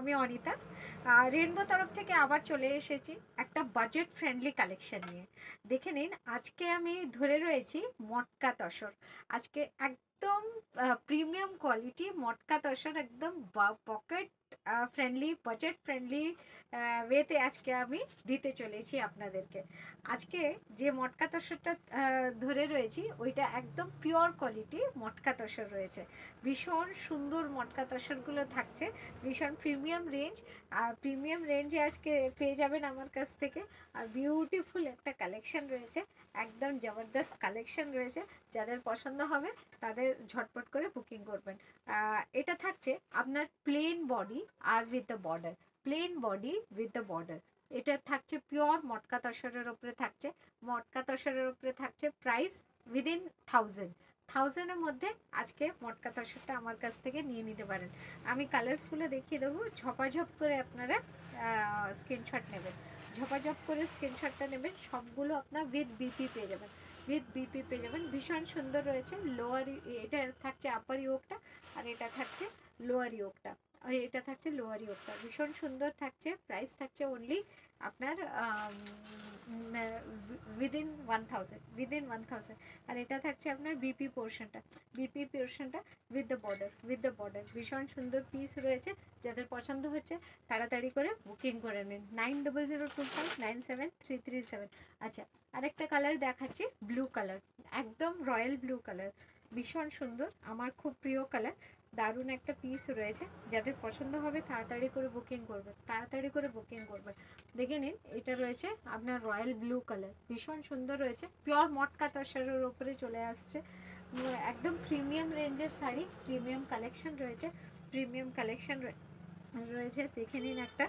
আমি অনিতা রেনবো তরফ থেকে আবার চলে এসেছি একটা বাজেট ফ্রেন্ডলি কালেকশন নিয়ে। দেখে নিন, আজকে আমি ধরে রয়েছি মটকা তসর। আজকে একদম প্রিমিয়াম কোয়ালিটি মটকা তসর, একদম পকেট ফ্রেন্ডলি, বাজেট ফ্রেন্ডলি ওয়েতে আজকে আমি দিতে চলেছি আপনাদেরকে। আজকে যে মটকা তসরটা ধরে রয়েছি ওইটা একদম পিওর কোয়ালিটি মটকা তসর রয়েছে। ভীষণ সুন্দর মটকা তসরগুলো থাকছে, ভীষণ প্রিমিয়াম রেঞ্জ। আর প্রিমিয়াম রেঞ্জে আজকে পেয়ে যাবেন আমার কাছ থেকে। আর বিউটিফুল একটা কালেকশন রয়েছে, একদম জবরদস্ত কালেকশন রয়েছে। যাদের পছন্দ হবে তাদের ঝটপট করে বুকিং করবেন। এটা থাকছে আপনার প্লেন বডি আর with the border, plain body with the border. এটা থাকছে পিওর মটকা তসরের ওপরে থাকছে। মটকা তসরের ওপরে থাকছে প্রাইস উইদিন 1000 মধ্যে আজকে মটকা তসরটা আমার কাছ থেকে নিয়ে নিতে পারেন। আমি কালার্সগুলো দেখিয়ে দেবো, ঝপাঝপ করে আপনারা স্ক্রিনশট নেবেন, ঝপাঝপ করে স্ক্রিনশটটা নেবেন। সবগুলো আপনার উইথ বিপি পেয়ে যাবেন, উইথ বিপি পেয়ে যাবেন। ভীষণ সুন্দর রয়েছে। লোয়ার, এটা থাকছে আপার ইয়োগটা আর এটা থাকছে লোয়ার ইয়োগটা, এটা থাকছে লোয়ার ইয়োগটা। ভীষণ সুন্দর থাকছে। প্রাইস থাকছে অনলি আপনার উইদিন 1000। আর এটা থাকছে আপনার বিপি পোর্শনটা, বিপি পোর্শনটা with the border, with the border. ভীষণ সুন্দর পিস রয়েছে। যাদের পছন্দ হচ্ছে তাড়াতাড়ি করে বুকিং করে নিন। 9002597337। আচ্ছা, আরেকটা কালার দেখাচ্ছি, ব্লু কালার, একদম রয়্যাল ব্লু কালার। ভীষণ সুন্দর, আমার খুব প্রিয় কালার। দারুণ একটা পিস রয়েছে। যাদের পছন্দ হবে তাড়াতাড়ি করে বুকিং করবেন, তাড়াতাড়ি করে বুকিং করবেন। দেখে নিন, এটা রয়েছে আপনার রয়্যাল ব্লু কালার, ভীষণ সুন্দর রয়েছে। পিওর মটকা তসরের উপরে চলে আসছে। একদম প্রিমিয়াম রেঞ্জের শাড়ি, প্রিমিয়াম কালেকশন রয়েছে, প্রিমিয়াম কালেকশন রয়েছে। দেখে নিন, একটা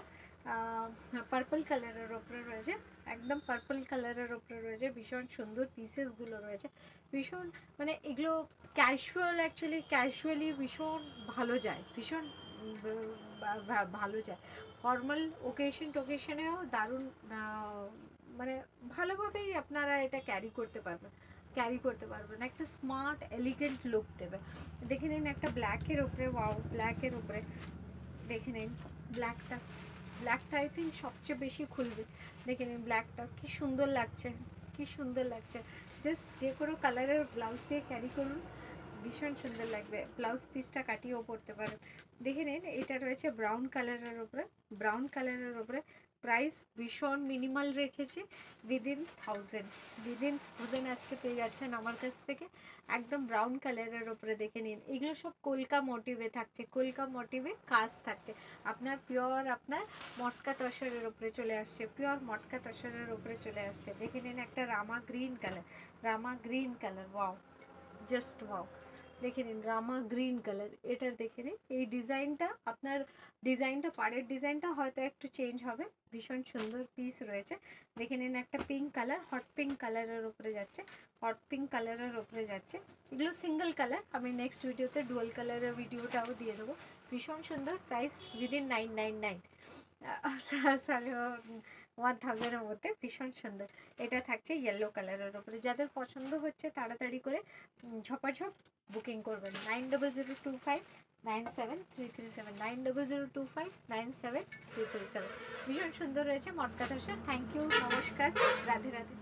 পার্পল কালারের ওপরে রয়েছে, একদম পার্পল কালারের ওপরে রয়েছে। ভীষণ সুন্দর পিসেসগুলো রয়েছে, ভীষণ মানে এগুলো ক্যাজুয়াল, অ্যাকচুয়ালি ক্যাজুয়ালি ভীষণ ভালো যায়, ভীষণ ভালো যায়। ফর্মাল টোকেশনেও দারুণ, মানে ভালোভাবেই আপনারা এটা ক্যারি করতে পারবেন, ক্যারি করতে পারবেন। একটা স্মার্ট এলিগেন্ট লুক দেবে। দেখে নিন, একটা ব্ল্যাকের ওপরে, ওয়াও, ব্ল্যাকের ওপরে দেখে নিন। ব্ল্যাকটা, ব্ল্যাকটা আই থিঙ্ক সবচেয়ে বেশি খুলবে। দেখে নিন ব্ল্যাকটা কি সুন্দর লাগছে, কি সুন্দর লাগছে। জাস্ট যে কোনো কালারের ব্লাউজ দিয়ে ক্যারি করুন, ভীষণ সুন্দর লাগবে। ব্লাউজ পিসটা কাটিয়েও পরতে পারেন। দেখে নিন, এটা রয়েছে ব্রাউন কালারের ওপরে, ব্রাউন কালারের ওপরে। প্রাইস ভীষণ মিনিমাল রেখেছি, উইদিন 1000 আজকে পেয়ে যাচ্ছেন আমার কাছ থেকে। একদম ব্রাউন কালারের ওপরে দেখে নিন। এগুলো সব কলকা মোটিভে থাকছে, কলকা মোটিভে কাজ থাকছে। আপনার পিওর আপনার মটকা তসরের ওপরে চলে আসছে, পিওর মটকা তসরের ওপরে চলে আসছে। দেখে নিন, একটা Rama green colour, Rama green colour, wow, just wow. দেখে নিন, রামা গ্রিন কালার। এটার দেখে নিন এই ডিজাইনটা, আপনার ডিজাইনটা, পাড়ের ডিজাইনটা হয়তো একটু চেঞ্জ হবে। ভীষণ সুন্দর পিস রয়েছে। দেখে নিন, একটা পিঙ্ক কালার, হট পিঙ্ক কালারের উপরে যাচ্ছে, হট পিঙ্ক কালারের উপরে যাচ্ছে। এগুলো সিঙ্গেল কালার, আমি নেক্সট ভিডিওতে ডুয়াল কালারের ভিডিওটাও দিয়ে দেবো। ভীষণ সুন্দর। প্রাইস উইদিন 999, 1000-এর মধ্যে। ভীষণ সুন্দর। এটা থাকছে ইয়েলো কালারের উপরে। যাদের পছন্দ হচ্ছে তাড়াতাড়ি করে ঝপাঝপ বুকিং করবেন। 9002597337, 9002597337। ভীষণ সুন্দর রয়েছে মটকা তসর। থ্যাংক ইউ, নমস্কার, রাধে রাধে।